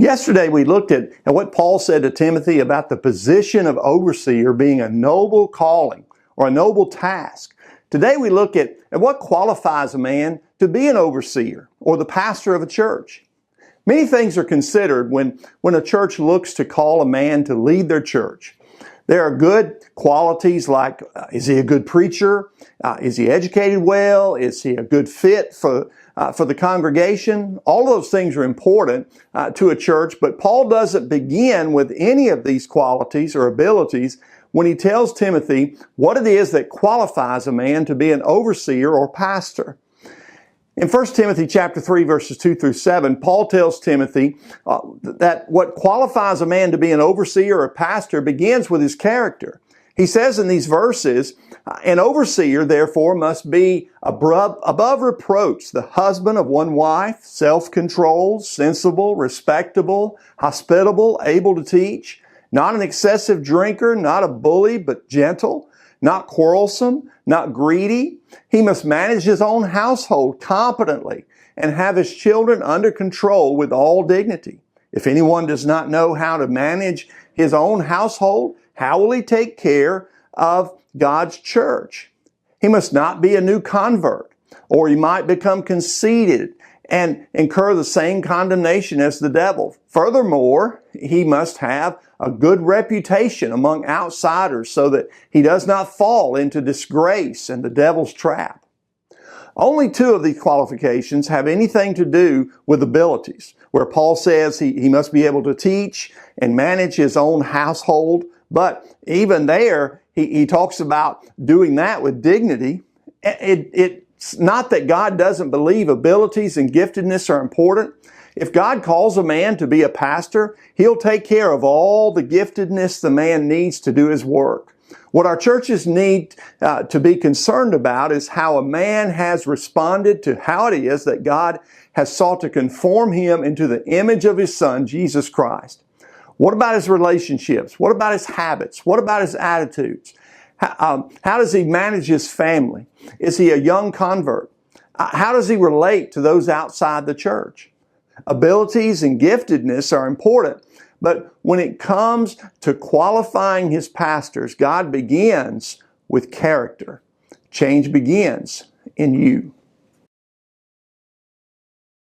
Yesterday we looked at what Paul said to Timothy about the position of overseer being a noble calling or a noble task. Today we look at what qualifies a man to be an overseer or the pastor of a church. Many things are considered when a church looks to call a man to lead their church. There are good qualities like, is he a good preacher? Is he educated well? Is he a good fit for the congregation? All those things are important to a church, but Paul doesn't begin with any of these qualities or abilities when he tells Timothy what it is that qualifies a man to be an overseer or pastor. In 1 Timothy chapter 3, verses 2 through 7, Paul tells Timothy that what qualifies a man to be an overseer or pastor begins with his character. He says in these verses, an overseer, therefore, must be above reproach, the husband of one wife, self-controlled, sensible, respectable, hospitable, able to teach, not an excessive drinker, not a bully, but gentle, not quarrelsome, not greedy. He must manage his own household competently and have his children under control with all dignity. If anyone does not know how to manage his own household, how will he take care of God's church? He must not be a new convert, or he might become conceited and incur the same condemnation as the devil. Furthermore, he must have a good reputation among outsiders so that he does not fall into disgrace and the devil's trap. Only two of these qualifications have anything to do with abilities, where Paul says he must be able to teach and manage his own household. But even there, he talks about doing that with dignity. It's not that God doesn't believe abilities and giftedness are important. If God calls a man to be a pastor, He'll take care of all the giftedness the man needs to do his work. What our churches need to be concerned about is how a man has responded to how it is that God has sought to conform him into the image of His Son, Jesus Christ. What about his relationships? What about his habits? What about his attitudes? How does he manage his family? Is he a young convert? How does he relate to those outside the church? Abilities and giftedness are important, but when it comes to qualifying his pastors, God begins with character. Change begins in you.